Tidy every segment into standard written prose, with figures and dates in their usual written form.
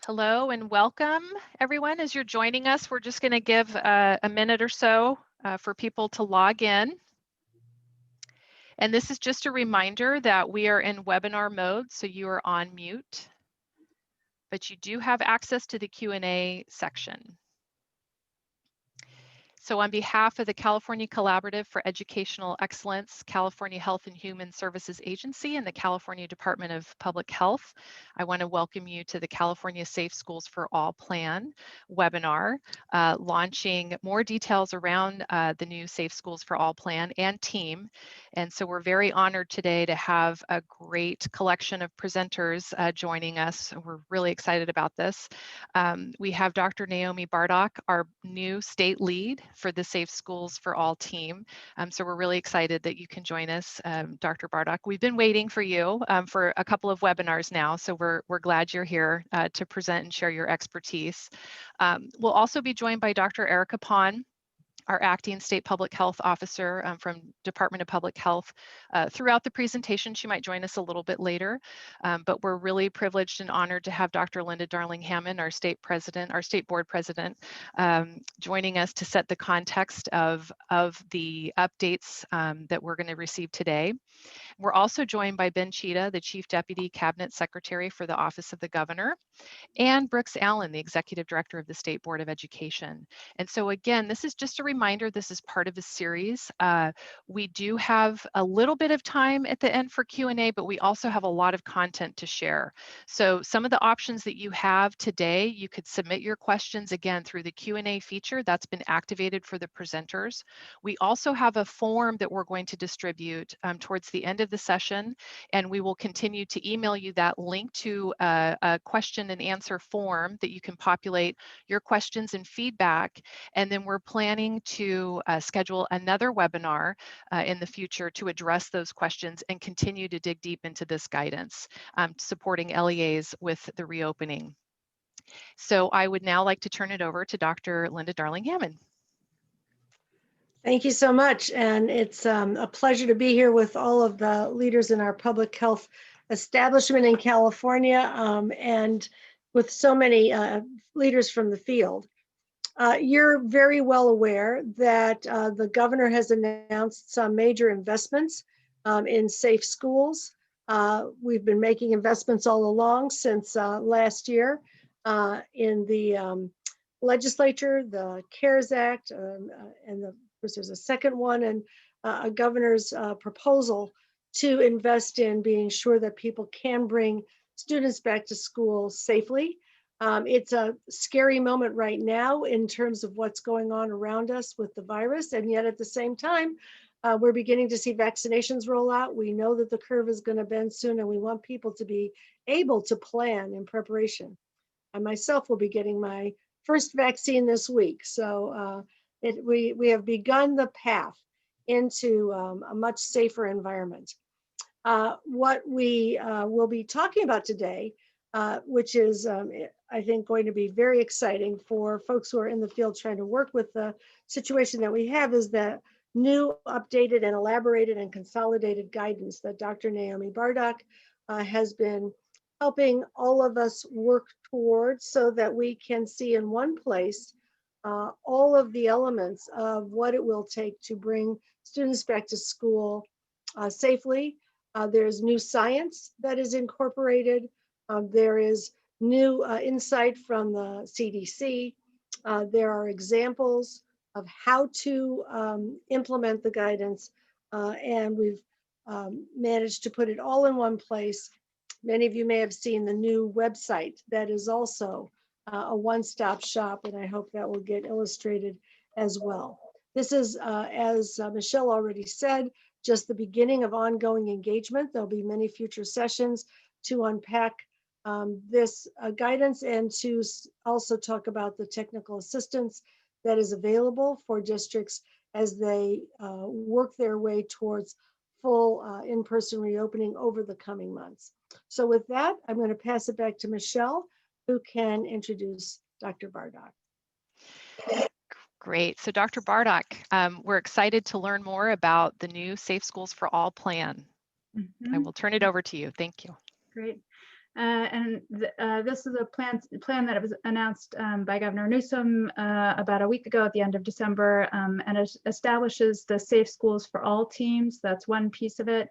Hello and welcome everyone. As you're joining us, we're just going to give a minute or so for people to log in. And this is just a reminder that we are in webinar mode, so you are on mute, but you do have access to the Q&A section. So on behalf of the California Collaborative for Educational Excellence, California Health and Human Services Agency, and the California Department of Public Health, I want to welcome you to the California Safe Schools for All Plan webinar, launching more details around the new Safe Schools for All Plan and team. And so we're very honored today to have a great collection of presenters joining us. We're really excited about this. We have Dr. Naomi Bardock, our new state lead for the Safe Schools for All team. So we're really excited that you can join us, Dr. Bardock. We've been waiting for you for a couple of webinars now, so we're glad you're here to present and share your expertise. We'll also be joined by Dr. Erica Pon, our acting state public health officer from Department of Public Health. Throughout the presentation, she might join us a little bit later, but we're really privileged and honored to have Dr. Linda Darling Hammond, our state board president, joining us to set the context of the updates that we're going to receive today. We're also joined by Ben Cheetah, the Chief Deputy Cabinet Secretary for the Office of the Governor, and Brooks Allen, the Executive Director of the State Board of Education. And so again, this is just a reminder, this is part of a series. We do have a little bit of time at the end for Q&A, but we also have a lot of content to share. So some of the options that you have today, you could submit your questions again through the Q&A feature that's been activated for the presenters. We also have a form that we're going to distribute towards the end of the session, and we will continue to email you that link to a question and answer form that you can populate your questions and feedback. And then we're planning to schedule another webinar in the future to address those questions and continue to dig deep into this guidance, supporting LEAs with the reopening. So I would now like to turn it over to Dr. Linda Darling Hammond. Thank you so much. And it's a pleasure to be here with all of the leaders in our public health establishment in California and with so many leaders from the field. You're very well aware that the governor has announced some major investments in safe schools. We've been making investments all along since last year in the legislature, the CARES Act, and there's a second one, and a governor's proposal to invest in being sure that people can bring students back to school safely. It's a scary moment right now in terms of what's going on around us with the virus, and yet at the same time, we're beginning to see vaccinations roll out. We know that the curve is going to bend soon, and we want people to be able to plan in preparation. I myself will be getting my first vaccine this week, so we have begun the path into a much safer environment. What we will be talking about today, which is, I think, going to be very exciting for folks who are in the field trying to work with the situation that we have, is the new, updated, and elaborated and consolidated guidance that Dr. Naomi Bardock has been helping all of us work towards, so that we can see in one place all of the elements of what it will take to bring students back to school safely. There's new science that is incorporated. There is new insight from the CDC. There are examples of how to implement the guidance, and we've managed to put it all in one place. Many of you may have seen the new website that is also a one-stop shop, and I hope that will get illustrated as well. This is, as Michelle already said, just the beginning of ongoing engagement. There'll be many future sessions to unpack this guidance and to also talk about the technical assistance that is available for districts as they work their way towards full in-person reopening over the coming months. So with that, I'm going to pass it back to Michelle, who can introduce Dr. Bardock. Great. So Dr. Bardock, we're excited to learn more about the new Safe Schools for All plan. I will turn it over to you. Thank you. Great. This is a plan that was announced by Governor Newsom about a week ago at the end of December, and it establishes the Safe Schools for All teams. That's one piece of it.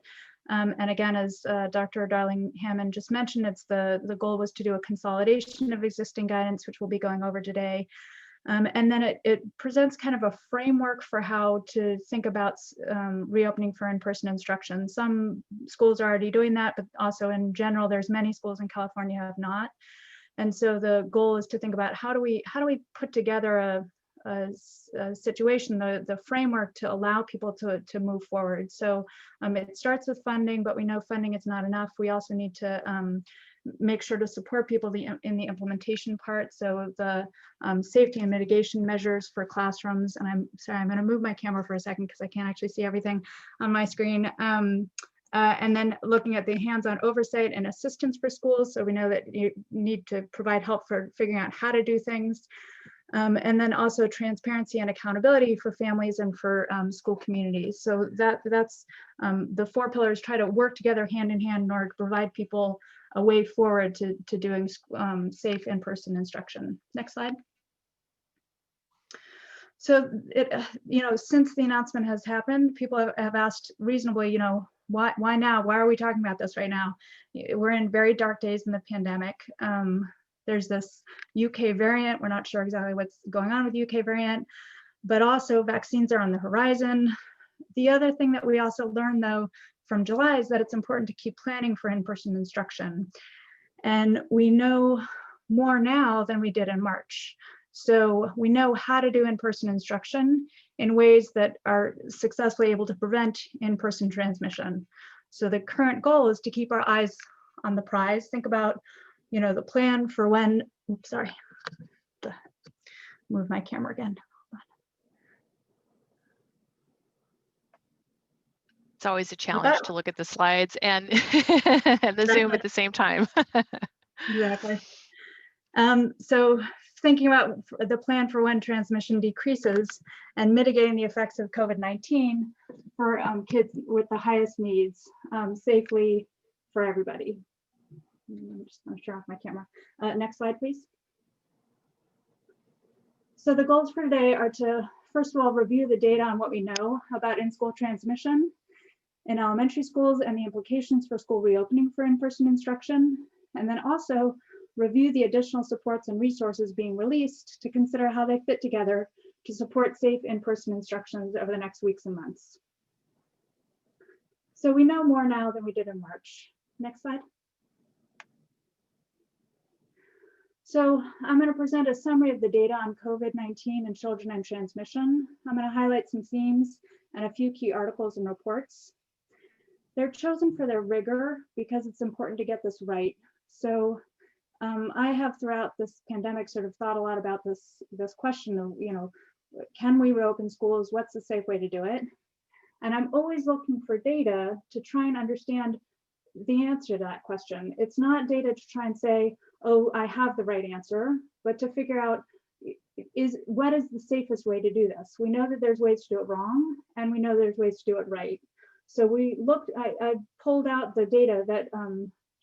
And again, as Dr. Darling Hammond just mentioned, the goal was to do a consolidation of existing guidance, which we'll be going over today. And then it presents kind of a framework for how to think about reopening for in-person instruction. Some schools are already doing that, but also in general, there's many schools in California who have not. And so the goal is to think about how do we put together a situation, the framework to allow people to move forward. So it starts with funding, but we know funding is not enough. We also need to make sure to support people in the implementation part. So the safety and mitigation measures for classrooms, and I'm sorry, I'm going to move my camera for a second because I can't actually see everything on my screen. And then looking at the hands-on oversight and assistance for schools. So we know that you need to provide help for figuring out how to do things. And then also transparency and accountability for families and for school communities. So that's the 4 pillars try to work together hand in hand in order to provide people a way forward to doing safe in-person instruction. Next slide. So since the announcement has happened, people have asked reasonably, why now? Why are we talking about this right now? We're in very dark days in the pandemic. There's this UK variant. We're not sure exactly what's going on with the UK variant, but also vaccines are on the horizon. The other thing that we also learned though from July is that it's important to keep planning for in-person instruction. And we know more now than we did in March. So we know how to do in-person instruction in ways that are successfully able to prevent in-person transmission. So the current goal is to keep our eyes on the prize. Think about, the plan for when, oops, sorry, move my camera again. It's always a challenge to look at the slides and, and the Zoom at the same time. Exactly. So thinking about the plan for when transmission decreases and mitigating the effects of COVID-19 for kids with the highest needs safely for everybody. I'm just going to turn off my camera. Next slide, please. So the goals for today are to, first of all, review the data on what we know about in-school transmission in elementary schools and the implications for school reopening for in-person instruction. And then also review the additional supports and resources being released to consider how they fit together to support safe in-person instructions over the next weeks and months. So we know more now than we did in March. Next slide. So I'm going to present a summary of the data on COVID-19 and children and transmission. I'm going to highlight some themes and a few key articles and reports. They're chosen for their rigor because it's important to get this right. So I have throughout this pandemic sort of thought a lot about this question of, can we reopen schools? What's the safe way to do it? And I'm always looking for data to try and understand the answer to that question. It's not data to try and say, oh, I have the right answer, but to figure out what is the safest way to do this? We know that there's ways to do it wrong, and we know there's ways to do it right. So we looked, I pulled out the data that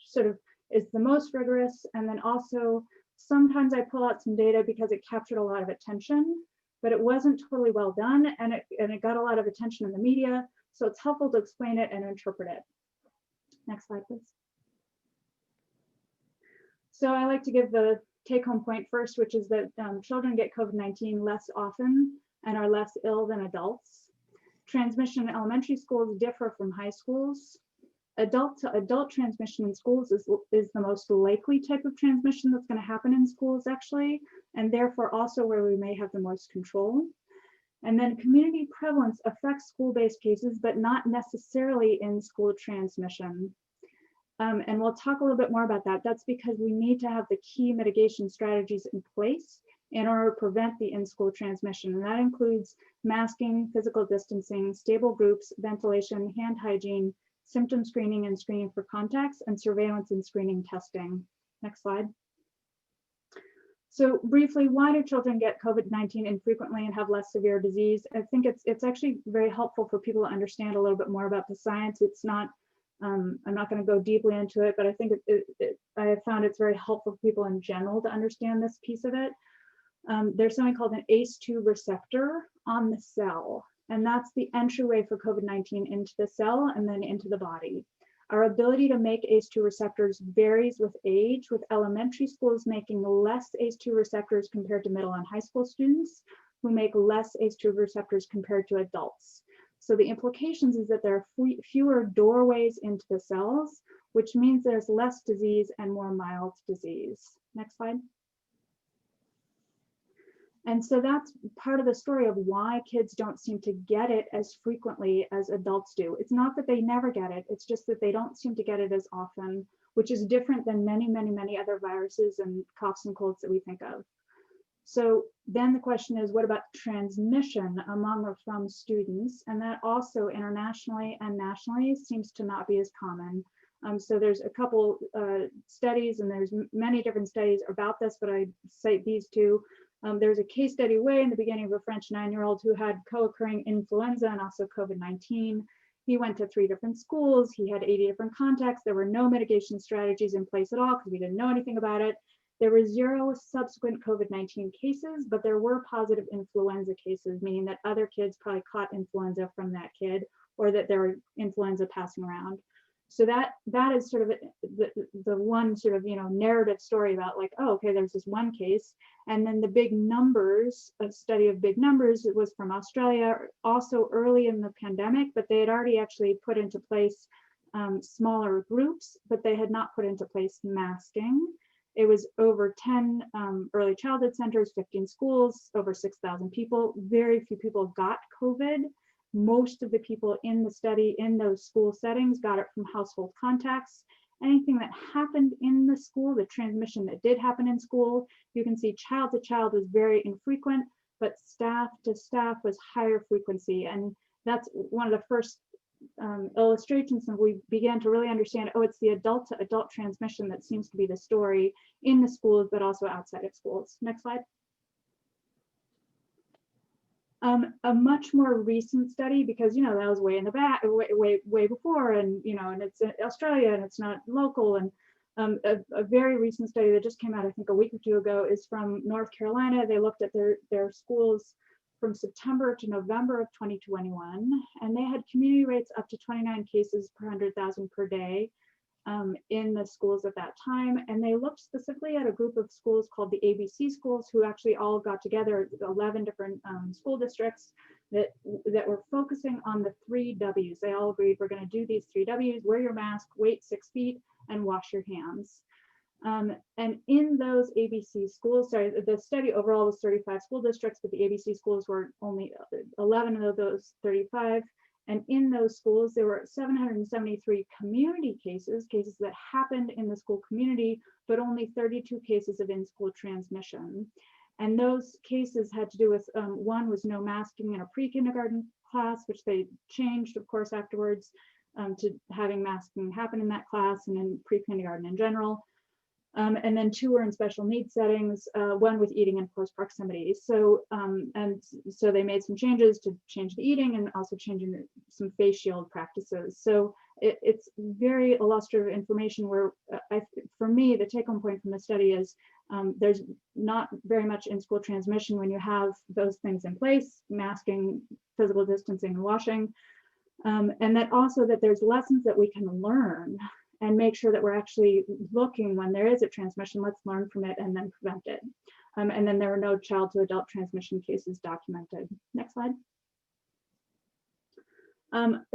sort of is the most rigorous, and then also sometimes I pull out some data because it captured a lot of attention, but it wasn't totally well done, and it got a lot of attention in the media, so it's helpful to explain it and interpret it. Next slide, please. So I like to give the take-home point first, which is that children get COVID-19 less often and are less ill than adults. Transmission in elementary schools differ from high schools. Adult-to-adult transmission in schools is the most likely type of transmission that's going to happen in schools, actually, and therefore also where we may have the most control. And then community prevalence affects school-based cases, but not necessarily in school transmission. And we'll talk a little bit more about that. That's because we need to have the key mitigation strategies in place in order to prevent the in-school transmission. And that includes masking, physical distancing, stable groups, ventilation, hand hygiene, symptom screening and screening for contacts, and surveillance and screening testing. Next slide. So briefly, why do children get COVID-19 infrequently and have less severe disease? I think it's actually very helpful for people to understand a little bit more about the science. It's not I'm not going to go deeply into it, but I think I have found it's very helpful for people in general to understand this piece of it. There's something called an ACE2 receptor on the cell, and that's the entryway for COVID-19 into the cell and then into the body. Our ability to make ACE2 receptors varies with age, with elementary schools making less ACE2 receptors compared to middle and high school students, who make less ACE2 receptors compared to adults. So the implications is that there are fewer doorways into the cells, which means there's less disease and more mild disease. Next slide. And so that's part of the story of why kids don't seem to get it as frequently as adults do. It's not that they never get it, it's just that they don't seem to get it as often, which is different than many, many, many other viruses and coughs and colds that we think of. So then the question is, what about transmission among or from students? And that also internationally and nationally seems to not be as common. So there's a couple studies, and there's many different studies about this, but I cite these two. There's a case study way in the beginning of a French 9-year-old who had co-occurring influenza and also COVID-19. He went to 3 different schools. He had 80 different contacts. There were no mitigation strategies in place at all because we didn't know anything about it. There were 0 subsequent COVID-19 cases, but there were positive influenza cases, meaning that other kids probably caught influenza from that kid, or that there were influenza passing around. So that is sort of the one sort of, narrative story about like, oh, okay, there's this one case. And then the big numbers, a study of big numbers, it was from Australia, also early in the pandemic, but they had already actually put into place smaller groups, but they had not put into place masking. It was over 10 early childhood centers, 15 schools, over 6,000 people. Very few people got COVID. Most of the people in the study in those school settings got it from household contacts. Anything that happened in the school, the transmission that did happen in school, you can see child to child was very infrequent, but staff to staff was higher frequency. And that's one of the first illustrations when we began to really understand, oh, it's the adult to adult transmission that seems to be the story in the schools, but also outside of schools. Next slide. A much more recent study, because that was way in the back, way before, and and it's in Australia and it's not local, and a very recent study that just came out I think a week or 2 ago is from North Carolina. They looked at their schools from September to November of 2021, and they had community rates up to 29 cases per 100,000 per day in the schools at that time. And they looked specifically at a group of schools called the ABC schools, who actually all got together, 11 different school districts that were focusing on the 3 W's. They all agreed, we're going to do these 3 W's: wear your mask, wait 6 feet, and wash your hands. And in those ABC schools, sorry, the study overall was 35 school districts, but the ABC schools were only 11 of those 35. And in those schools, there were 773 community cases that happened in the school community, but only 32 cases of in-school transmission. And those cases had to do with, one was no masking in a pre-kindergarten class, which they changed, of course, afterwards to having masking happen in that class and in pre-kindergarten in general. And then 2 were in special needs settings, 1 with eating in close proximity. So, and so they made some changes to change the eating and also changing some face shield practices. So it's very illustrative information where, for me, the take home point from the study is there's not very much in-school transmission when you have those things in place: masking, physical distancing, and washing. And that also that there's lessons that we can learn and make sure that we're actually looking when there is a transmission, let's learn from it and then prevent it. And then there were no child to adult transmission cases documented. Next slide.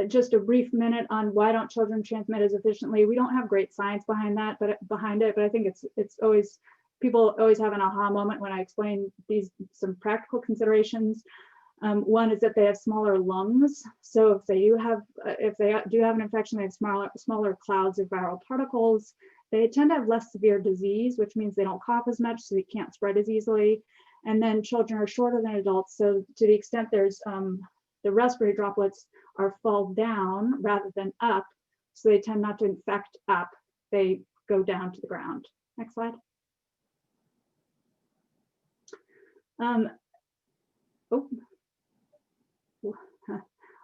Just a brief minute on why don't children transmit as efficiently. We don't have great science behind it, but I think it's always, people always have an aha moment when I explain some practical considerations. One is that they have smaller lungs. So if they do have an infection, they have smaller clouds of viral particles. They tend to have less severe disease, which means they don't cough as much, so they can't spread as easily. And then children are shorter than adults. So to the extent there's the respiratory droplets fall down rather than up. So they tend not to infect up. They go down to the ground. Next slide.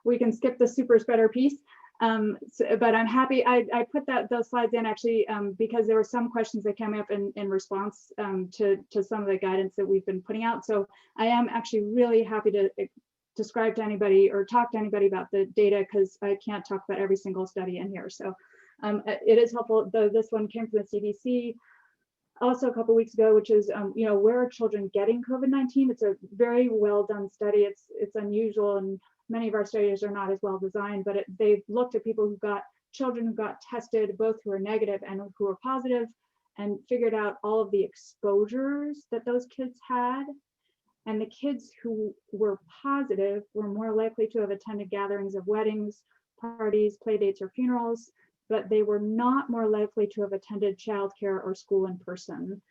We can skip the super spreader piece. But I'm happy, I put those slides in actually because there were some questions that came up in response to some of the guidance that we've been putting out. So I am actually really happy to describe to anybody or talk to anybody about the data, because I can't talk about every single study in here. So it is helpful, though this one came from the CDC also a couple weeks ago, which is, you know, where are children getting COVID-19? It's a very well done study. It's unusual, and many of our studies are not as well designed, but they've looked at people children who got tested, both who are negative and who are positive, and figured out all of the exposures that those kids had. And the kids who were positive were more likely to have attended gatherings of weddings, parties, play dates, or funerals, but they were not more likely to have attended childcare or school in person.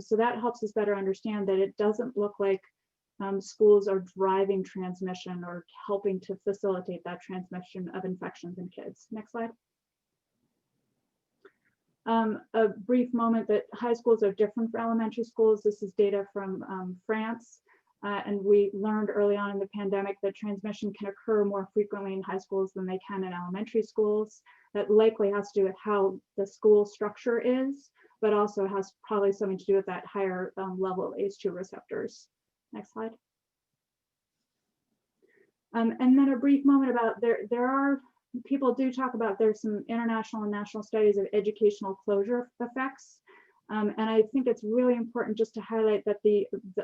So that helps us better understand that it doesn't look like schools are driving transmission or helping to facilitate that transmission of infections in kids. Next slide. A brief moment that high schools are different from elementary schools. This is data from France. And we learned early on in the pandemic that transmission can occur more frequently in high schools than they can in elementary schools. That likely has to do with how the school structure is, but also has probably something to do with that higher level of ACE2 receptors. Next slide. And then a brief moment about there are, people do talk about, there's some international and national studies of educational closure effects. And I think it's really important just to highlight that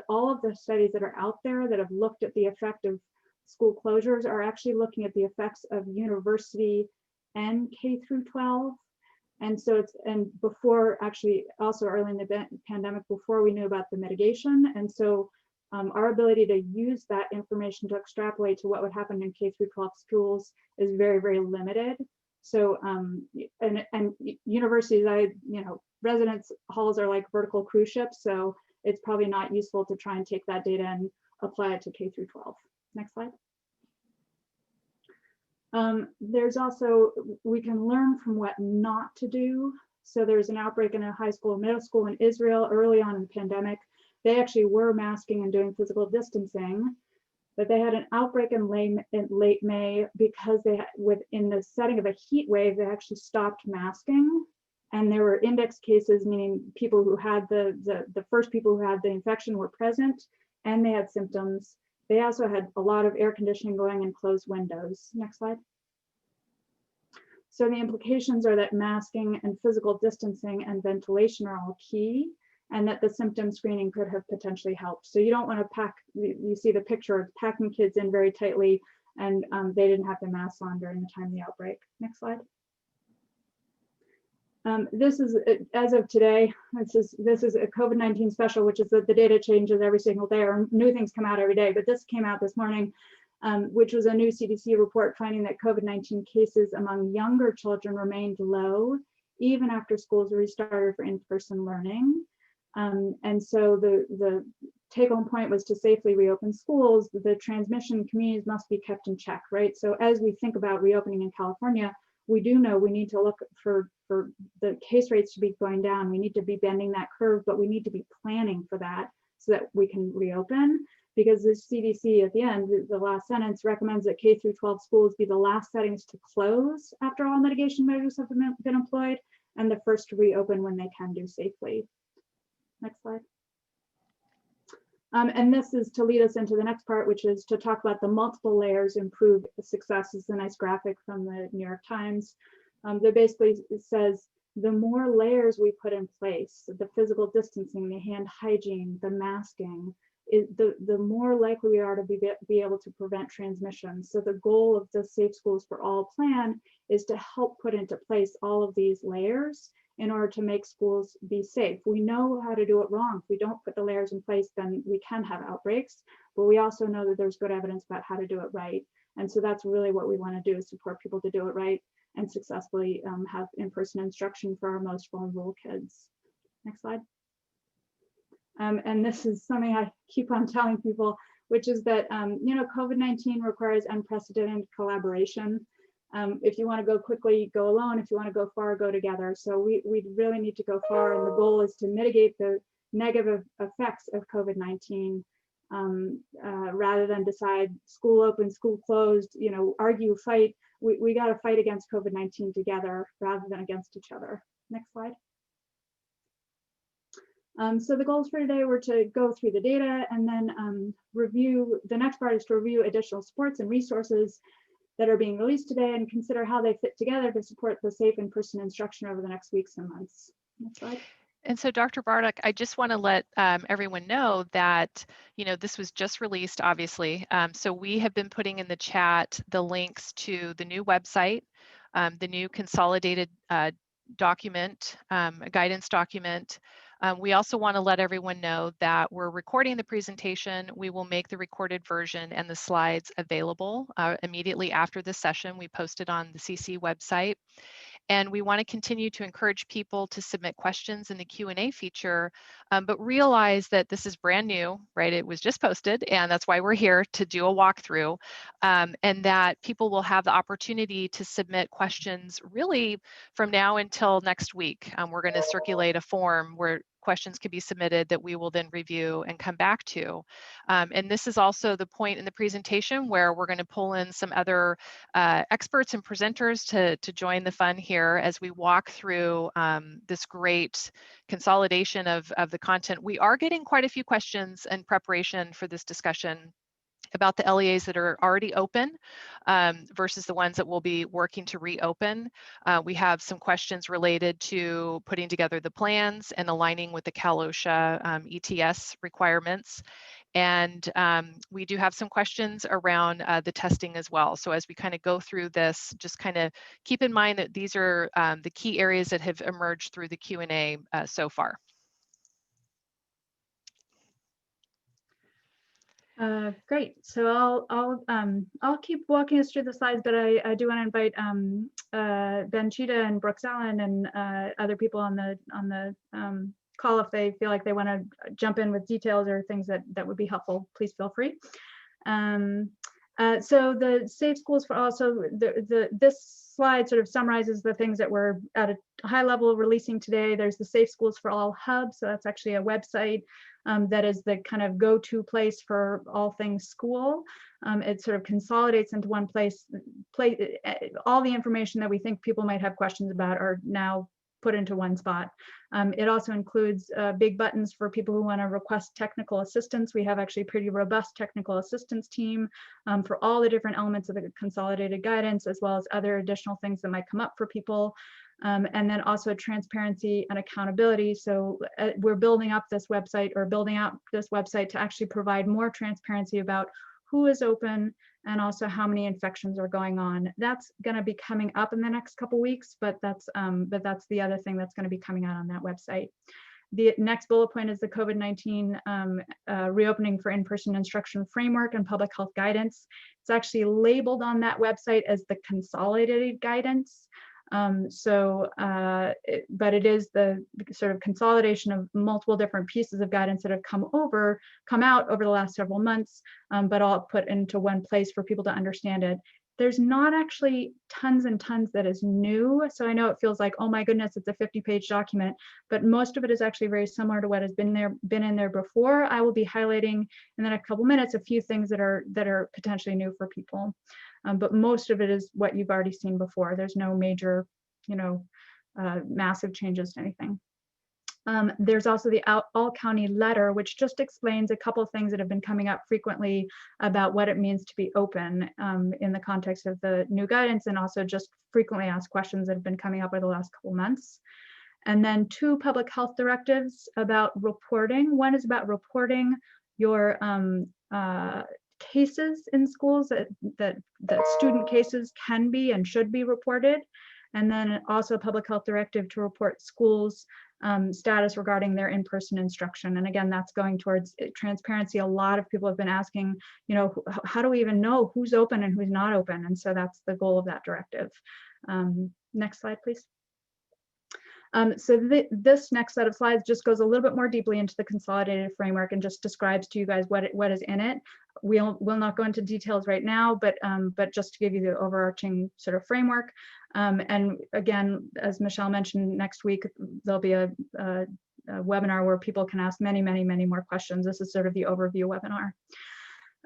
all of the studies that are out there that have looked at the effect of school closures are actually looking at the effects of university and K through 12. And so and before, actually also early in the pandemic, before we knew about the mitigation. And so our ability to use that information to extrapolate to what would happen in K through 12 schools is very, very limited. So, and universities, residence halls are like vertical cruise ships. So it's probably not useful to try and take that data and apply it to K through 12. Next slide. There's also, we can learn from what not to do. So there's an outbreak in a high school, middle school in Israel early on in the pandemic. They actually were masking and doing physical distancing, but they had an outbreak in late May because they had, within the setting of a heat wave, they actually stopped masking. And there were index cases, meaning people who had the first people who had the infection were present and they had symptoms. They also had a lot of air conditioning going and closed windows. Next slide. So the implications are that masking and physical distancing and ventilation are all key, and that the symptom screening could have potentially helped. So you don't want to pack, you see the picture of packing kids in very tightly, and they didn't have their masks on during the time of the outbreak. Next slide. This is, as of today, this is a COVID-19 special, which is that the data changes every single day, or new things come out every day, but this came out this morning, which was a new CDC report finding that COVID-19 cases among younger children remained low, even after schools restarted for in-person learning. And so the take-home point was to safely reopen schools, the transmission communities must be kept in check, right? So as we think about reopening in California, we do know we need to look for the case rates to be going down. We need to be bending that curve, but we need to be planning for that so that we can reopen, because the CDC at the end, the last sentence, recommends that K through 12 schools be the last settings to close after all mitigation measures have been employed, and the first to reopen when they can do safely. Next slide. And this is to lead us into the next part, which is to talk about the multiple layers improve success. This is a nice graphic from the New York Times. That basically says the more layers we put in place, the physical distancing, the hand hygiene, the masking, the more likely we are to be able to prevent transmission. So the goal of the Safe Schools for All plan is to help put into place all of these layers in order to make schools be safe. We know how to do it wrong. If we don't put the layers in place, then we can have outbreaks, but we also know that there's good evidence about how to do it right. And so that's really what we want to do, is support people to do it right and successfully have in-person instruction for our most vulnerable kids. Next slide. And this is something I keep on telling people, which is that, COVID-19 requires unprecedented collaboration. If you want to go quickly, go alone. If you want to go far, go together. So we really need to go far, and the goal is to mitigate the negative effects of COVID-19 rather than decide school open, school closed, argue, fight. we got to fight against COVID-19 together rather than against each other. Next slide. So the goals for today were to go through the data and then review. The next part is to review additional supports and resources that are being released today and consider how they fit together to support the safe in-person instruction over the next weeks and months. Next slide. And so, Dr. Bardock, I just want to let everyone know that, this was just released, obviously. So we have been putting in the chat the links to the new website, the new consolidated document, guidance document. We also want to let everyone know that we're recording the presentation. We will make the recorded version and the slides available immediately after the session. We post it on the CC website. And we want to continue to encourage people to submit questions in the Q&A feature, but realize that this is brand new, right? It was just posted, and that's why we're here to do a walkthrough, and that people will have the opportunity to submit questions really from now until next week. We're going to circulate a form where questions can be submitted that we will then review and come back to. And this is also the point in the presentation where we're going to pull in some other experts and presenters to join the fun here as we walk through this great consolidation of the content. We are getting quite a few questions in preparation for this discussion about the LEAs that are already open versus the ones that we'll be working to reopen. We have some questions related to putting together the plans and aligning with the Cal OSHA ETS requirements. And we do have some questions around the testing as well. So as we kind of go through this, just kind of keep in mind that these are the key areas that have emerged through the Q&A so far. Great. So I'll keep walking us through the slides, but I do want to invite Ben Cheetah and Brooks Allen and other people on the call if they feel like they want to jump in with details or things that would be helpful. Please feel free. So the Safe Schools for All. So this slide sort of summarizes the things that we're at a high level releasing today. There's the Safe Schools for All hub. So that's actually a website that is the kind of go-to place for all things school. It sort of consolidates into one place. All the information that we think people might have questions about are now put into one spot. It also includes big buttons for people who want to request technical assistance. We have actually a pretty robust technical assistance team for all the different elements of the consolidated guidance, as well as other additional things that might come up for people. And then also transparency and accountability. So we're building up this website or building out this website to actually provide more transparency about who is open and also how many infections are going on. That's going to be coming up in the next couple weeks, but that's the other thing that's going to be coming out on that website. The next bullet point is the COVID-19 reopening for in-person instruction framework and public health guidance. It's actually labeled on that website as the consolidated guidance. But it is the sort of consolidation of multiple different pieces of guidance that have come out over the last several months, but all put into one place for people to understand it. There's not actually tons and tons that is new. So I know it feels like, oh my goodness, it's a 50-page document, but most of it is actually very similar to what has been in there before. I will be highlighting in the next couple minutes a few things that are potentially new for people. But most of it is what you've already seen before. There's no major, massive changes to anything. There's also the all-county letter, which just explains a couple of things that have been coming up frequently about what it means to be open in the context of the new guidance, and also just frequently asked questions that have been coming up over the last couple months. And then 2 public health directives about reporting. One is about reporting your cases in schools, that student cases can be and should be reported. And then also a public health directive to report schools status regarding their in-person instruction. And again, that's going towards transparency. A lot of people have been asking, how do we even know who's open and who's not open? And so that's the goal of that directive. Next slide, please. So this next set of slides just goes a little bit more deeply into the consolidated framework and just describes to you guys what is in it. We'll not go into details right now, but just to give you the overarching sort of framework. And again, as Michelle mentioned, next week there'll be a webinar where people can ask many more questions. This is sort of the overview webinar.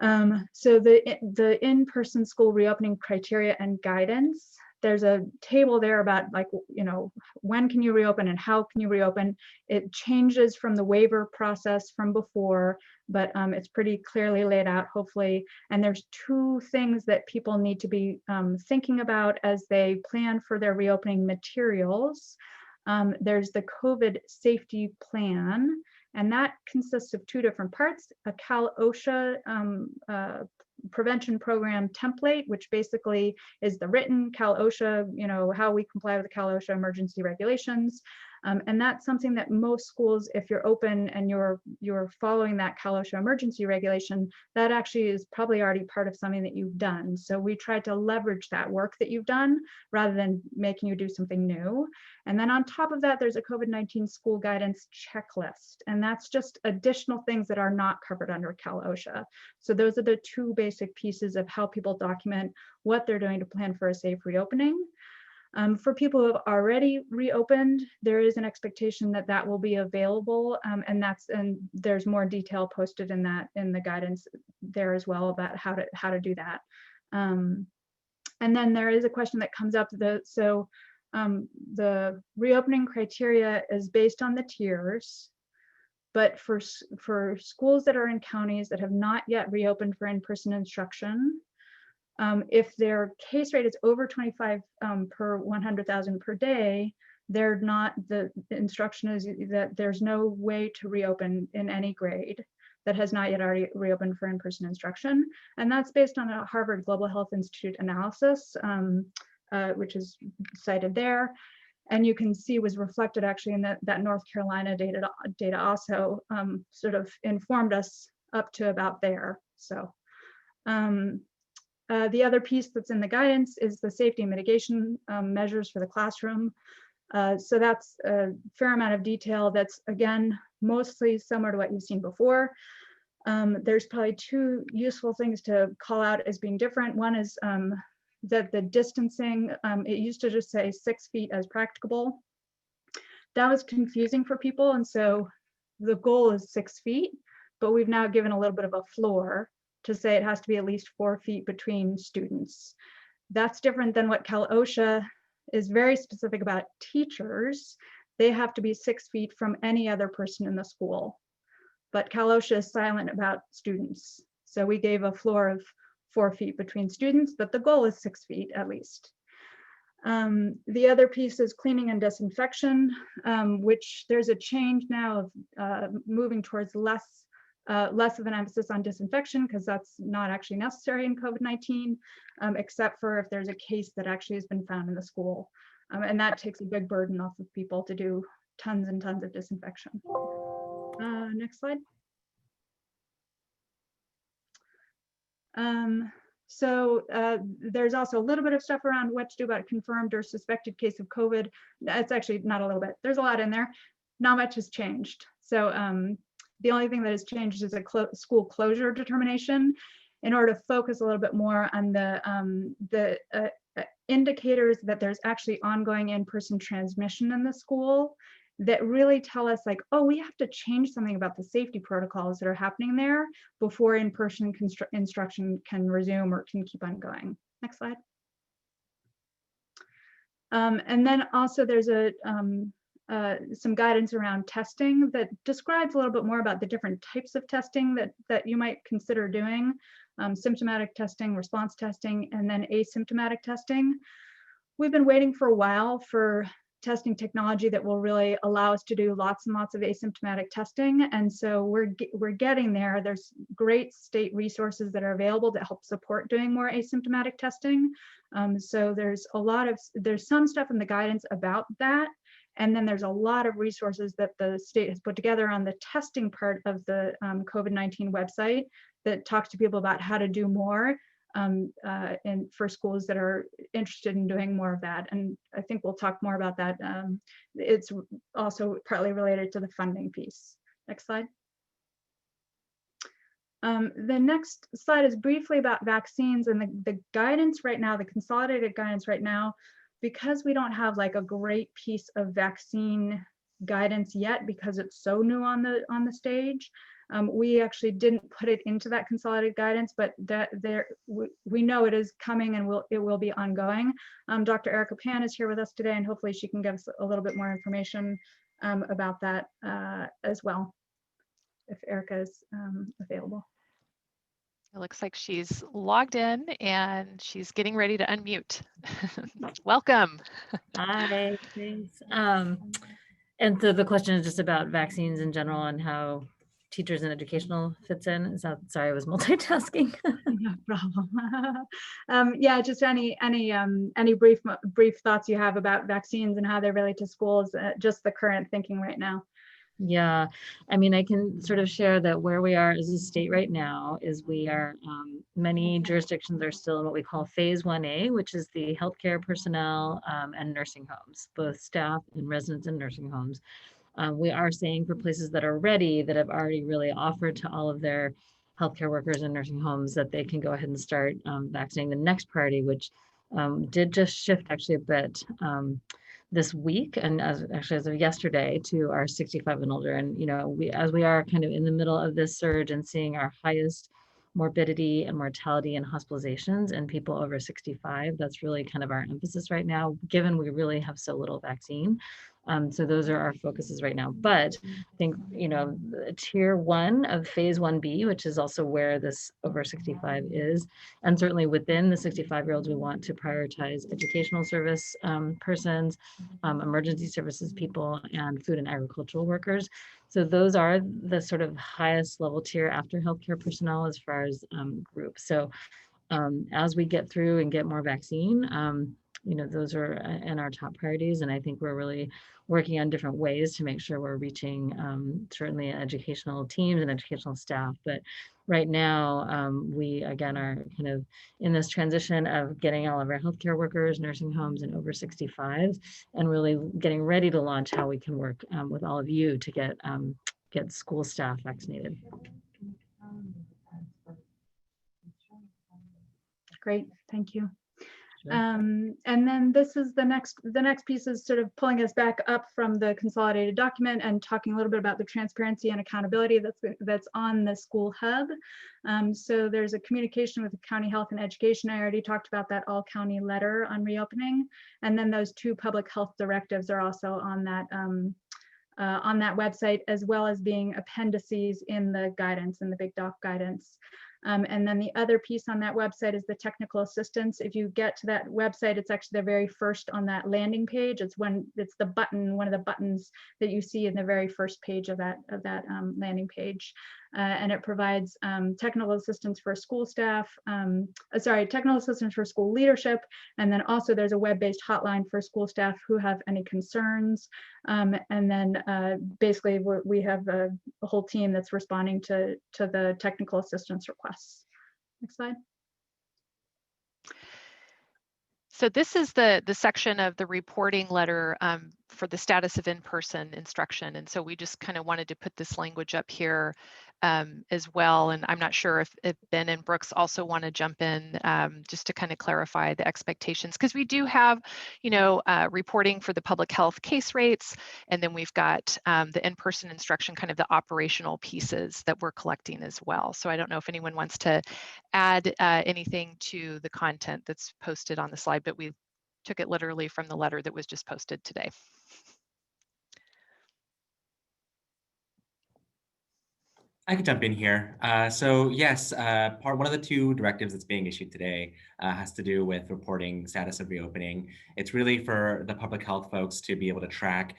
So the in-person school reopening criteria and guidance, there's a table there about like, you know, when can you reopen and how can you reopen. It changes from the waiver process from before, but it's pretty clearly laid out, hopefully. And there's two things that people need to be thinking about as they plan for their reopening materials. There's the COVID safety plan, and that consists of two different parts: a Cal OSHA prevention program template, which basically is the written Cal OSHA, you know, how we comply with the Cal OSHA emergency regulations. And that's something that most schools, if you're open and you're following that Cal OSHA emergency regulation, that actually is probably already part of something that you've done. So we tried to leverage that work that you've done rather than making you do something new. And then on top of that, there's a COVID-19 school guidance checklist. And that's just additional things that are not covered under Cal OSHA. So those are the two basic pieces of how people document what they're doing to plan for a safe reopening. For people who have already reopened, there is an expectation that that will be available, and there's more detail posted in the guidance there as well about how to do that. And then there is a question that comes up. The reopening criteria is based on the tiers, but for schools that are in counties that have not yet reopened for in-person instruction, if their case rate is over 25 per 100,000 per day, the instruction is that there's no way to reopen in any grade that has not yet already reopened for in-person instruction. And that's based on a Harvard Global Health Institute analysis, which is cited there. And you can see was reflected actually in that North Carolina data also sort of informed us up to about there. So. The other piece that's in the guidance is the safety and mitigation measures for the classroom. So that's a fair amount of detail that's, again, mostly similar to what you've seen before. There's probably two useful things to call out as being different. One is that the distancing, it used to just say 6 feet as practicable. That was confusing for people, and so the goal is 6 feet, but we've now given a little bit of a floor to say it has to be at least 4 feet between students. That's different than what Cal OSHA is very specific about teachers. They have to be 6 feet from any other person in the school. But Cal OSHA is silent about students. So we gave a floor of 4 feet between students, but the goal is 6 feet at least. The other piece is cleaning and disinfection, which there's a change now of moving towards less of an emphasis on disinfection, because that's not actually necessary in COVID-19, except for if there's a case that actually has been found in the school. And that takes a big burden off of people to do tons and tons of disinfection. Next slide. So there's also a little bit of stuff around what to do about a confirmed or suspected case of COVID. It's actually not a little bit, there's a lot in there. Not much has changed. So the only thing that has changed is a school closure determination in order to focus a little bit more on the indicators that there's actually ongoing in-person transmission in the school that really tell us like, oh, we have to change something about the safety protocols that are happening there before in-person instruction can resume or can keep on going. Next slide. And then also there's some guidance around testing that describes a little bit more about the different types of testing that you might consider doing, symptomatic testing, response testing, and then asymptomatic testing. We've been waiting for a while for testing technology that will really allow us to do lots and lots of asymptomatic testing. And so we're getting there. There's great state resources that are available that help support doing more asymptomatic testing. So there's some stuff in the guidance about that. And then there's a lot of resources that the state has put together on the testing part of the COVID-19 website that talks to people about how to do more for schools that are interested in doing more of that. And I think we'll talk more about that. It's also partly related to the funding piece. Next slide. The next slide is briefly about vaccines and the guidance right now, the consolidated guidance right now, because we don't have like a great piece of vaccine guidance yet because it's so new on the stage. We actually didn't put it into that consolidated guidance, but that we know it is coming and it will be ongoing. Dr. Erica Pan is here with us today, and hopefully she can give us a little bit more information about that as well, if Erica is available. It looks like she's logged in and she's getting ready to unmute. Welcome. Hi, thanks. And so the question is just about vaccines in general and how teachers and educational fits in. Is that, sorry, I was multitasking. No problem. Yeah, just any brief thoughts you have about vaccines and how they relate to schools, just the current thinking right now. Yeah, I mean, I can sort of share that where we are as a state right now is we are, many jurisdictions are still in what we call phase 1A, which is the healthcare personnel and nursing homes, both staff and residents in nursing homes. We are saying for places that are ready, that have already really offered to all of their healthcare workers and nursing homes that they can go ahead and start vaccinating the next priority, which did just shift actually a bit this week, and actually as of yesterday, to our 65 and older. And as we are kind of in the middle of this surge and seeing our highest morbidity and mortality and hospitalizations in people over 65, that's really kind of our emphasis right now, given we really have so little vaccine. So those are our focuses right now. But I think, tier 1 of phase 1B, which is also where this over 65 is, and certainly within the 65-year-olds, we want to prioritize educational service persons, emergency services people, and food and agricultural workers. So those are the sort of highest level tier after healthcare personnel as far as groups. So as we get through and get more vaccine, those are in our top priorities. And I think we're really working on different ways to make sure we're reaching certainly educational teams and educational staff. But right now, we again are kind of in this transition of getting all of our healthcare workers, nursing homes, and over 65s, and really getting ready to launch how we can work with all of you to get school staff vaccinated. Great, thank you. Sure. And then this is the next piece is sort of pulling us back up from the consolidated document and talking a little bit about the transparency and accountability that's on the school hub. So there's a communication with the county health and education. I already talked about that all county letter on reopening. And then those 2 public health directives are also on that website, as well as being appendices in the guidance, in the Big Doc guidance. And then the other piece on that website is the technical assistance. If you get to that website, it's actually the very first on that landing page. It's the button, one of the buttons that you see in the very first page of that landing page. And it provides technical assistance for school staff, technical assistance for school leadership. And then also there's a web-based hotline for school staff who have any concerns. And then basically we have a whole team that's responding to the technical assistance requests. Next slide. So this is the section of the reporting letter for the status of in-person instruction. And so we just kind of wanted to put this language up here as well. And I'm not sure if Ben and Brooks also want to jump in just to kind of clarify the expectations, because we do have, reporting for the public health case rates, and then we've got the in-person instruction, kind of the operational pieces that we're collecting as well. So I don't know if anyone wants to add anything to the content that's posted on the slide, but we took it literally from the letter that was just posted today. I could jump in here. So yes, one of the 2 directives that's being issued today has to do with reporting status of reopening. It's really for the public health folks to be able to track,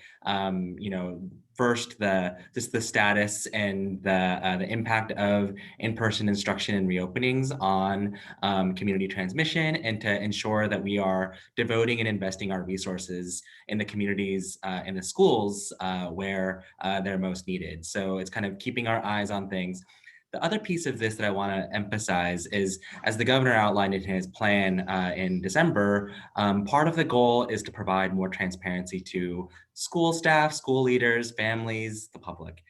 first the status and the impact of in-person instruction and reopenings on community transmission, and to ensure that we are devoting and investing our resources in the communities in the schools where they're most needed. So it's kind of keeping our eyes on things. The other piece of this that I want to emphasize is, as the governor outlined in his plan in December, part of the goal is to provide more transparency to school staff, school leaders, families, the public.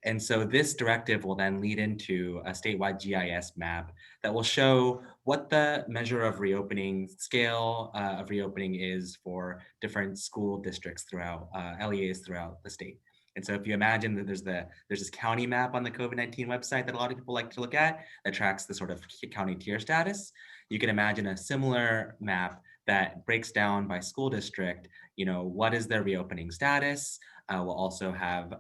And so this directive will then lead into a statewide GIS map that will show what the measure of reopening, scale of reopening is for different school districts throughout, LEAs throughout the state. And so if you imagine that there's this county map on the COVID-19 website that a lot of people like to look at that tracks the sort of county tier status, you can imagine a similar map that breaks down by school district, what is their reopening status. We'll also have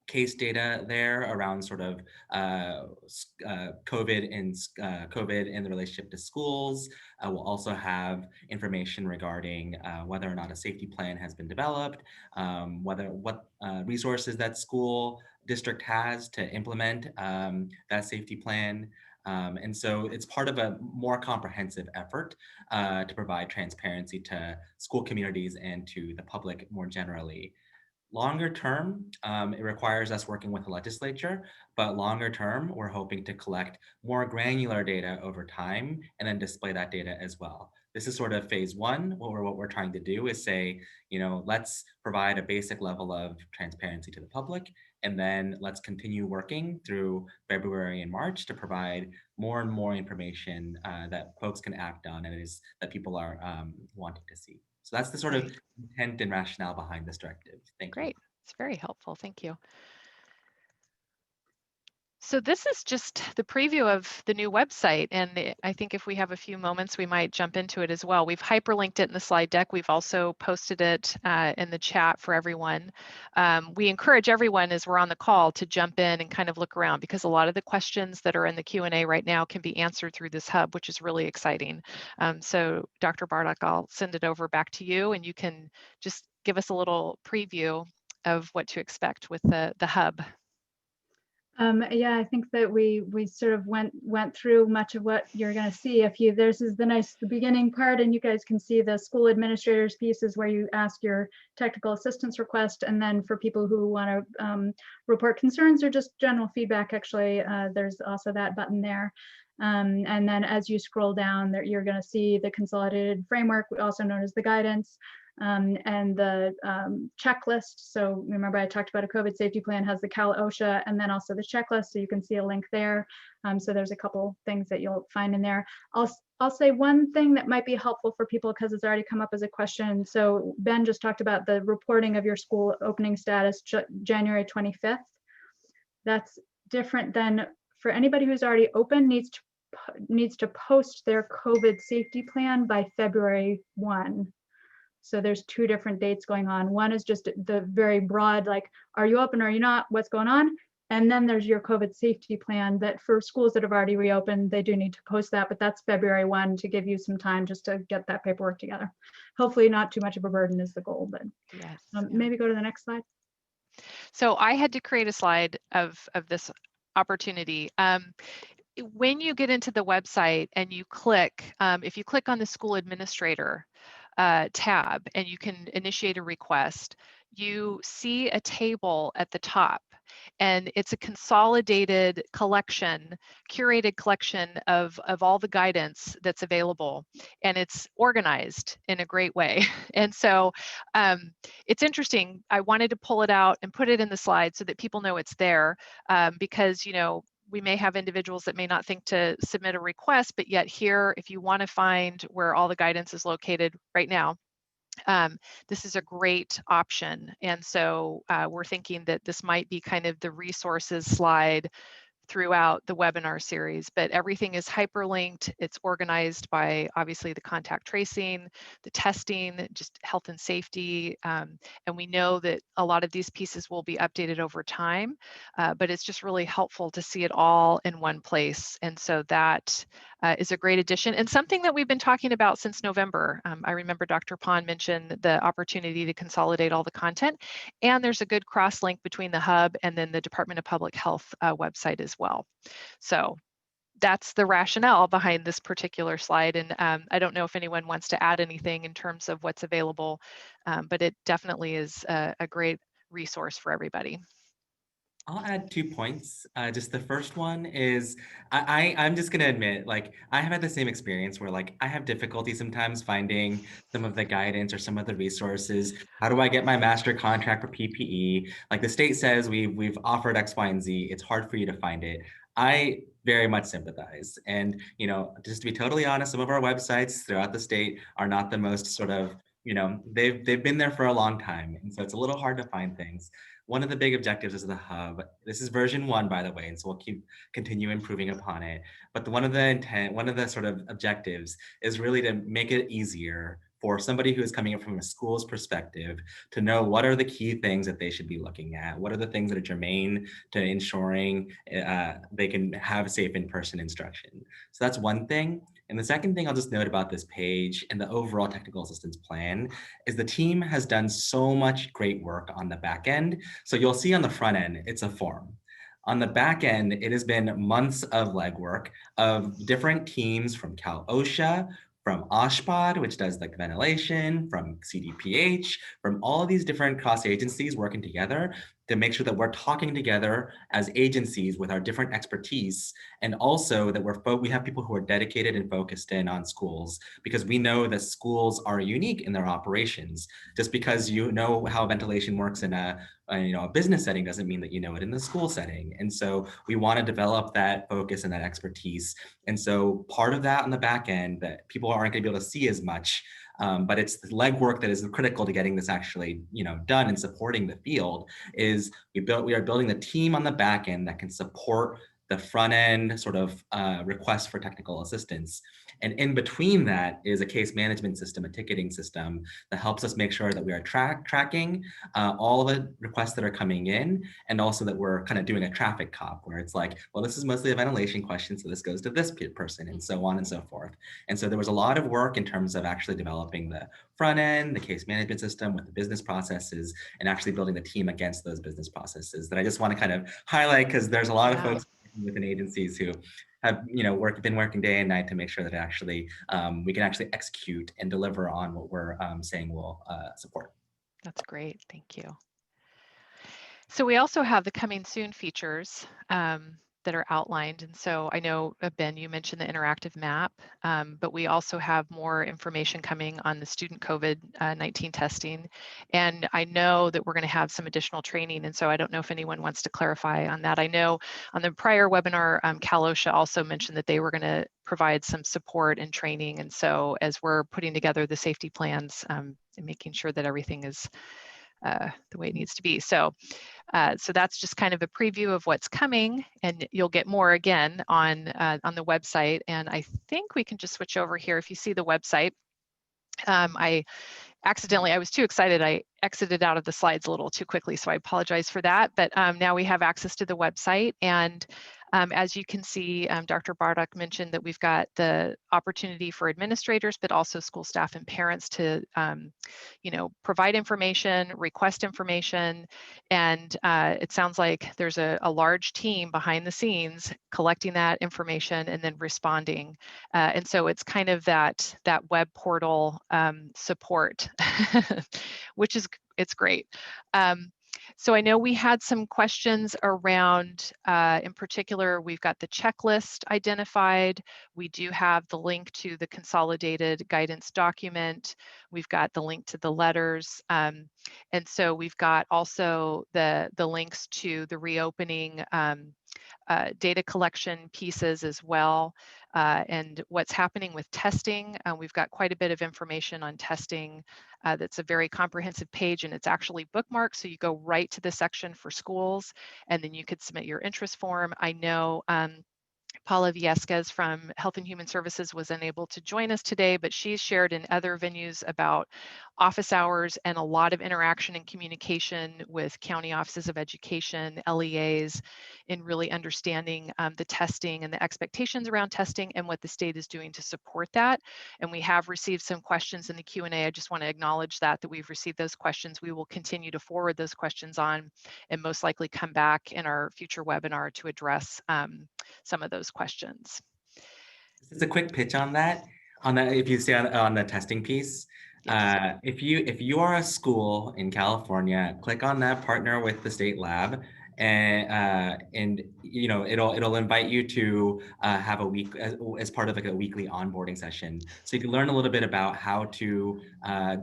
case data there around sort of COVID in the relationship to schools. We'll also have information regarding whether or not a safety plan has been developed, what resources that school district has to implement that safety plan. And so it's part of a more comprehensive effort to provide transparency to school communities and to the public more generally. Longer term, it requires us working with the legislature, but longer term, we're hoping to collect more granular data over time and then display that data as well. This is sort of phase one. What we're trying to do is say, let's provide a basic level of transparency to the public, and then let's continue working through February and March to provide more and more information that folks can act on and it is that people are wanting to see. So that's the sort of intent and rationale behind this directive. Thank you. Great. It's very helpful. Thank you. So this is just the preview of the new website. And I think if we have a few moments, we might jump into it as well. We've hyperlinked it in the slide deck. We've also posted it in the chat for everyone. We encourage everyone as we're on the call to jump in and kind of look around because a lot of the questions that are in the Q&A right now can be answered through this hub, which is really exciting. So Dr. Bardock, I'll send it over back to you and you can just give us a little preview of what to expect with the hub. Yeah, I think that we sort of went through much of what you're going to see. This is the beginning part, and you guys can see the school administrators pieces where you ask your technical assistance request, and then for people who want to report concerns or just general feedback, actually, there's also that button there. And then as you scroll down, there you're going to see the Consolidated Framework, also known as the Guidance. And the checklist. So remember I talked about a COVID safety plan has the Cal OSHA and then also the checklist. So you can see a link there. So there's a couple things that you'll find in there. I'll say one thing that might be helpful for people because it's already come up as a question. So Ben just talked about the reporting of your school opening status January 25th. That's different than for anybody who's already open needs to post their COVID safety plan by February 1. So there's two different dates going on. One is just the very broad, like, are you open, are you not, what's going on? And then there's your COVID safety plan that for schools that have already reopened, they do need to post that, but that's February 1 to give you some time just to get that paperwork together. Hopefully not too much of a burden is the goal, but yes, maybe go to the next slide. So I had to create a slide of this opportunity. When you get into the website and you click, if you click on the school administrator, tab and you can initiate a request, you see a table at the top and it's a consolidated collection, curated collection of all the guidance that's available and it's organized in a great way. And so it's interesting. I wanted to pull it out and put it in the slide so that people know it's there because, we may have individuals that may not think to submit a request, but yet here, if you want to find where all the guidance is located right now, this is a great option. And so we're thinking that this might be kind of the resources slide throughout the webinar series, but everything is hyperlinked. It's organized by obviously the contact tracing, the testing, just health and safety. And we know that a lot of these pieces will be updated over time, but it's just really helpful to see it all in one place. And so that is a great addition and something that we've been talking about since November. I remember Dr. Pond mentioned the opportunity to consolidate all the content, and there's a good cross link between the hub and then the Department of Public Health website as well. So that's the rationale behind this particular slide. And I don't know if anyone wants to add anything in terms of what's available, but it definitely is a great resource for everybody. I'll add 2 points. Just the first one is I'm just going to admit, like, I have had the same experience where, like, I have difficulty sometimes finding some of the guidance or some of the resources. How do I get my master contract for PPE? Like the state says we've offered X, Y, and Z. It's hard for you to find it. I very much sympathize. And, just to be totally honest, some of our websites throughout the state are not the most sort of, they've been there for a long time. And so it's a little hard to find things. one of the big objectives is the hub. This is version 1, by the way, and so we'll continue improving upon it. But one of the sort of objectives is really to make it easier for somebody who is coming in from a school's perspective to know what are the key things that they should be looking at, what are the things that are germane to ensuring they can have safe in-person instruction. So that's one thing. And the second thing I'll just note about this page and the overall technical assistance plan is the team has done so much great work on the back end. So you'll see on the front end, it's a form. On the back end, it has been months of legwork of different teams from Cal OSHA, from OSHPD, which does like ventilation, from CDPH, from all of these different cross agencies working together to make sure that we're talking together as agencies with our different expertise, and also that we have people who are dedicated and focused in on schools, because we know that schools are unique in their operations. Just because you know how ventilation works in a business setting doesn't mean that you know it in the school setting. And so we want to develop that focus and that expertise. And so part of that on the back end that people aren't going to be able to see as much, but it's the legwork that is critical to getting this actually done and supporting the field, is we are building the team on the back end that can support the front end sort of request for technical assistance. And in between that is a case management system, a ticketing system that helps us make sure that we are tracking all the requests that are coming in, and also that we're kind of doing a traffic cop where it's like, well, this is mostly a ventilation question, so this goes to this person, and so on and so forth. And so there was a lot of work in terms of actually developing the front end, the case management system with the business processes, and actually building the team against those business processes that I just want to kind of highlight, because there's a lot of folks within agencies who have been working day and night to make sure that actually we can actually execute and deliver on what we're saying we'll support. That's great. Thank you. So we also have the coming soon features that are outlined. And so I know, Ben, you mentioned the interactive map, but we also have more information coming on the student COVID-19 testing. And I know that we're going to have some additional training. And so I don't know if anyone wants to clarify on that. I know on the prior webinar, Cal OSHA also mentioned that they were going to provide some support and training. And so as we're putting together the safety plans and making sure that everything is the way it needs to be. So that's just kind of a preview of what's coming, and you'll get more again on the website. And I think we can just switch over here. If you see the website, I was too excited. I exited out of the slides a little too quickly, so I apologize for that. But now we have access to the website, and as you can see, Dr. Bardock mentioned that we've got the opportunity for administrators, but also school staff and parents to, provide information, request information, and it sounds like there's a large team behind the scenes collecting that information and then responding. And so it's kind of that web portal support, which is it's great. So I know we had some questions around, in particular, we've got the checklist identified. We do have the link to the consolidated guidance document. We've got the link to the letters. And so we've got also the links to the reopening data collection pieces as well, and what's happening with testing. We've got quite a bit of information on testing. That's a very comprehensive page, and it's actually bookmarked, so you go right to the section for schools, and then you could submit your interest form. I know Paula Viesquez from Health and Human Services was unable to join us today, but she's shared in other venues about office hours and a lot of interaction and communication with county offices of education, LEAs, in really understanding the testing and the expectations around testing and what the state is doing to support that. And we have received some questions in the Q&A. I just want to acknowledge that we've received those questions. We will continue to forward those questions on and most likely come back in our future webinar to address some of those questions. Just a quick pitch on that. If you stay on the testing piece, Yes. if you are a school in California, click on that partner with the state lab, and it'll invite you to have a week as part of like a weekly onboarding session, so you can learn a little bit about how to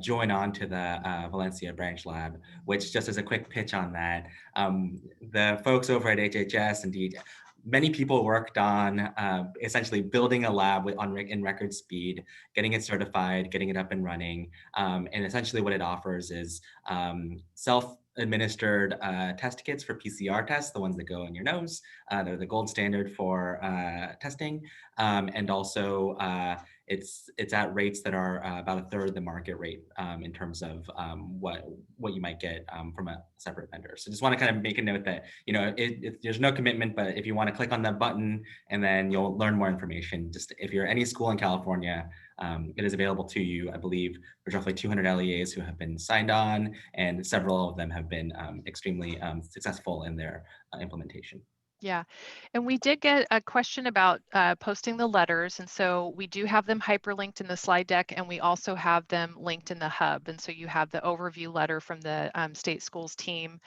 join on to the Valencia branch lab. Which, just as a quick pitch on that, the folks over at HHS, indeed, many people worked on essentially building a lab in record speed, getting it certified, getting it up and running. And essentially what it offers is self-administered test kits for PCR tests, the ones that go in your nose. They're the gold standard for testing. And also it's at rates that are about a third of the market rate in terms of what you might get from a separate vendor. So just want to kind of make a note that, there's no commitment, but if you want to click on that button and then you'll learn more information. Just if you're any school in California, it is available to you. I believe there's roughly 200 LEAs who have been signed on, and several of them have been extremely successful in their implementation. Yeah, and we did get a question about posting the letters, and so we do have them hyperlinked in the slide deck, and we also have them linked in the hub. And so you have the overview letter from the state schools team,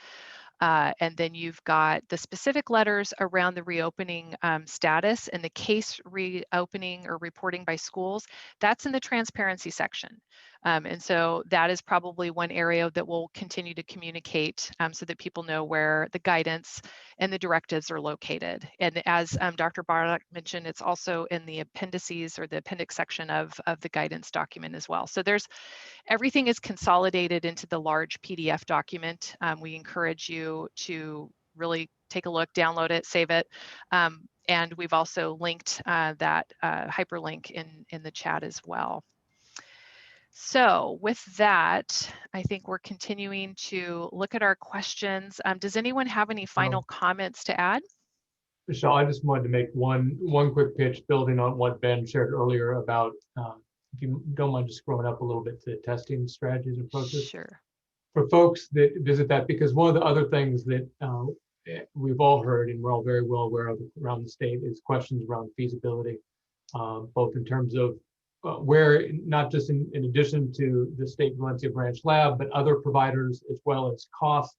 and then you've got the specific letters around the reopening status and the case reopening or reporting by schools. That's in the transparency section. And so that is probably one area that we'll continue to communicate so that people know where the guidance and the directives are located. And as Dr. Barlock mentioned, it's also in the appendices or the appendix section of the guidance document as well. So everything is consolidated into the large PDF document. We encourage you to really take a look, download it, save it. And we've also linked that hyperlink in the chat as well. So with that, I think we're continuing to look at our questions. Does anyone have any final comments to add? Michelle, I just wanted to make one quick pitch building on what Ben shared earlier about, if you don't mind just scrolling up a little bit to testing strategies and approaches. Sure. For folks that visit that, because one of the other things that we've all heard and we're all very well aware of around the state is questions around feasibility, both in terms of where, not just in addition to the state Valencia branch lab, but other providers, as well as cost,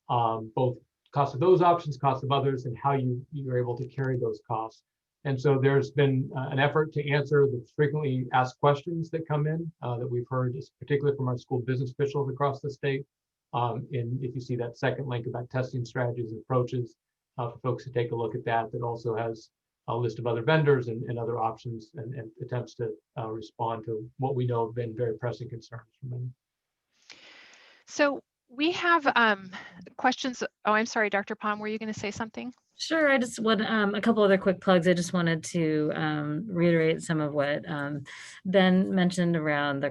both cost of those options, cost of others, and how you're able to carry those costs. And so there's been an effort to answer the frequently asked questions that come in that we've heard, particularly from our school business officials across the state. And if you see that second link about testing strategies and approaches, for folks to take a look at that, that also has a list of other vendors and other options and attempts to respond to what we know have been very pressing concerns from many. So we have questions. Oh, I'm sorry, Dr. Pom, were you going to say something? Sure. I just want a couple other quick plugs. I just wanted to reiterate some of what Ben mentioned around the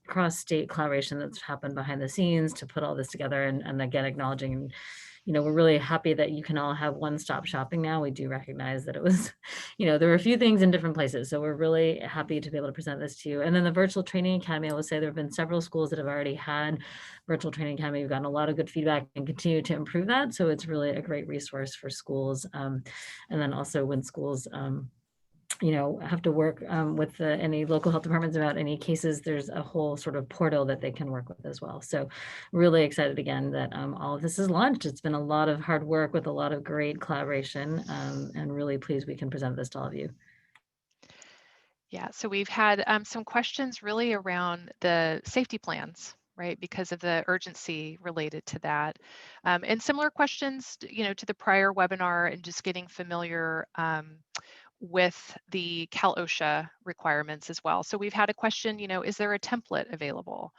cross-state collaboration that's happened behind the scenes to put all this together, and again, acknowledging, we're really happy that you can all have one-stop shopping now. We do recognize that it was, there were a few things in different places. So we're really happy to be able to present this to you. And then the Virtual Training Academy, I will say there have been several schools that have already had Virtual Training Academy. We've gotten a lot of good feedback and continue to improve that. So it's really a great resource for schools. And then also when schools, have to work with any local health departments about any cases, there's a whole sort of portal that they can work with as well. So really excited again that all of this is launched. It's been a lot of hard work with a lot of great collaboration, and really pleased we can present this to all of you. Yeah, so we've had some questions really around the safety plans, right, because of the urgency related to that. And similar questions, to the prior webinar, and just getting familiar with the Cal OSHA requirements as well. So we've had a question, is there a template available?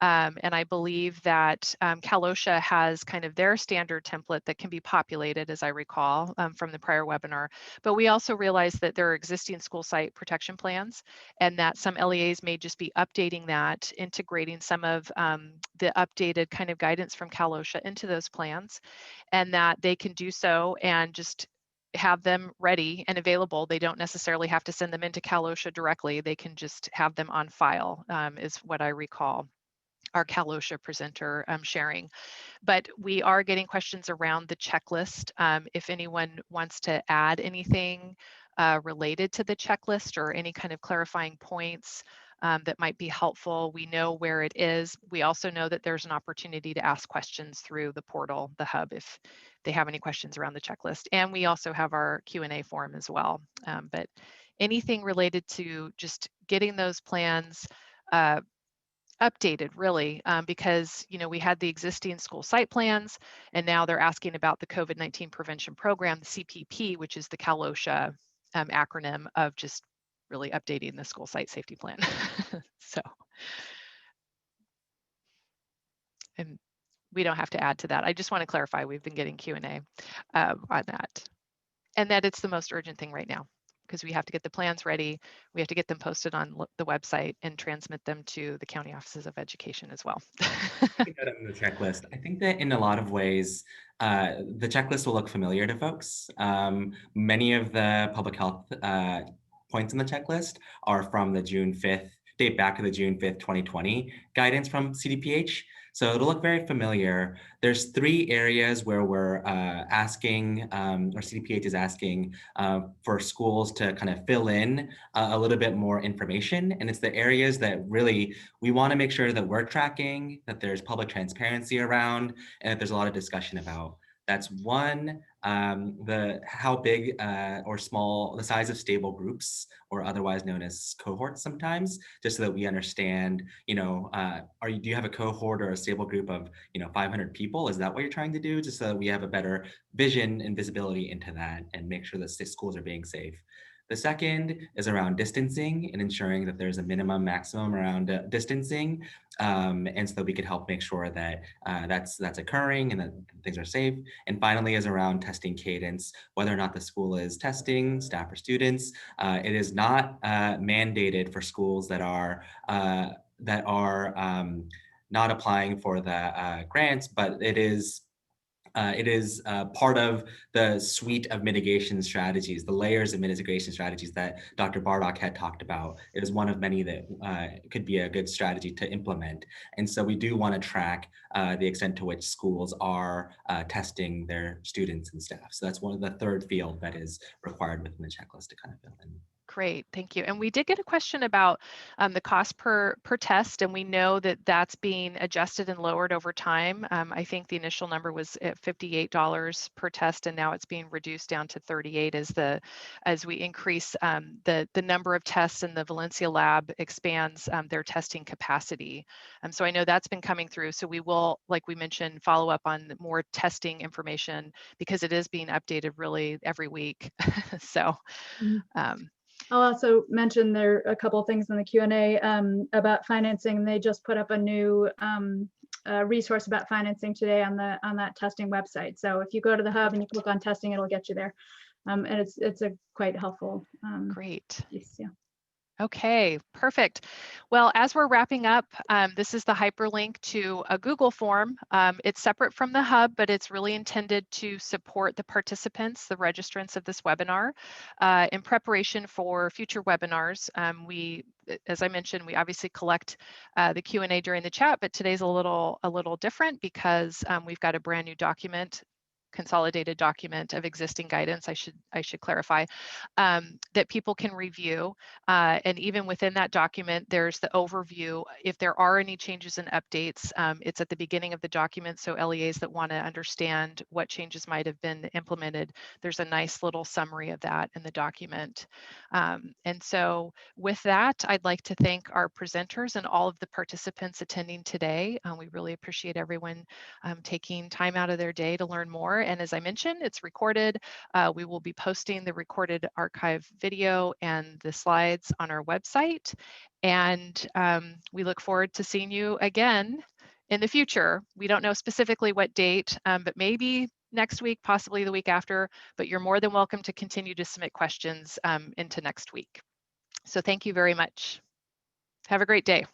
And I believe that Cal OSHA has kind of their standard template that can be populated, as I recall, from the prior webinar. But we also realize that there are existing school site protection plans, and that some LEAs may just be updating that, integrating some of the updated kind of guidance from Cal OSHA into those plans, and that they can do so and just have them ready and available. They don't necessarily have to send them into Cal OSHA directly. They can just have them on file, is what I recall our Cal OSHA presenter sharing. But we are getting questions around the checklist. If anyone wants to add anything related to the checklist or any kind of clarifying points that might be helpful, we know where it is. We also know that there's an opportunity to ask questions through the portal, the hub, if they have any questions around the checklist. And we also have our Q&A form as well. But anything related to just getting those plans updated really, because we had the existing school site plans, and now they're asking about the COVID-19 prevention program, the CPP, which is the Cal OSHA acronym of just really updating the school site safety plan. So, and we don't have to add to that. I just want to clarify, we've been getting Q&A on that, and that it's the most urgent thing right now, because we have to get the plans ready. We have to get them posted on the website and transmit them to the county offices of education as well. The checklist. I think that in a lot of ways, the checklist will look familiar to folks. Many of the public health points in the checklist are from the June 5th, date back to the June 5th, 2020 guidance from CDPH. So it'll look very familiar. There's 3 areas where we're asking, or CDPH is asking for schools to kind of fill in a little bit more information. And it's the areas that really we want to make sure that we're tracking, that there's public transparency around, and that there's a lot of discussion about. That's one, how big or small the size of stable groups, or otherwise known as cohorts sometimes, just so that we understand, do you have a cohort or a stable group of 500 people? Is that what you're trying to do? Just so that we have a better vision and visibility into that and make sure that schools are being safe. The second is around distancing and ensuring that there's a minimum maximum around distancing, and so that we could help make sure that that's occurring and that things are safe. And finally is around testing cadence, whether or not the school is testing staff or students. It is not mandated for schools that are not applying for the grants, but it is part of the suite of mitigation strategies, the layers of mitigation strategies that Dr. Bardock had talked about. It is one of many that could be a good strategy to implement. And so we do want to track the extent to which schools are testing their students and staff. So that's one of the third field that is required within the checklist to kind of fill in. Great, thank you. And we did get a question about the cost per test, and we know that that's being adjusted and lowered over time. I think the initial number was at $58 per test, and now it's being reduced down to $38 as we increase the number of tests, and the Valencia lab expands their testing capacity. So I know that's been coming through. So we will, like we mentioned, follow up on more testing information, because it is being updated really every week. So. I'll also mention there are a couple of things in the Q&A about financing. They just put up a new resource about financing today on that testing website. So if you go to the hub and you click on testing, it'll get you there. And it's a quite helpful Great. piece, yeah. Okay, perfect. Well, as we're wrapping up, this is the hyperlink to a Google form. It's separate from the hub, but it's really intended to support the participants, the registrants of this webinar, in preparation for future webinars. As I mentioned, we obviously collect the Q&A during the chat, but today's a little different, because we've got a brand new document, consolidated document of existing guidance, I should clarify, that people can review. And even within that document, there's the overview. If there are any changes and updates, it's at the beginning of the document. So LEAs that want to understand what changes might have been implemented, there's a nice little summary of that in the document. And so with that, I'd like to thank our presenters and all of the participants attending today. We really appreciate everyone taking time out of their day to learn more. And as I mentioned, it's recorded. We will be posting the recorded archive video and the slides on our website. And we look forward to seeing you again in the future. We don't know specifically what date, but maybe next week, possibly the week after, but you're more than welcome to continue to submit questions into next week. So thank you very much. Have a great day.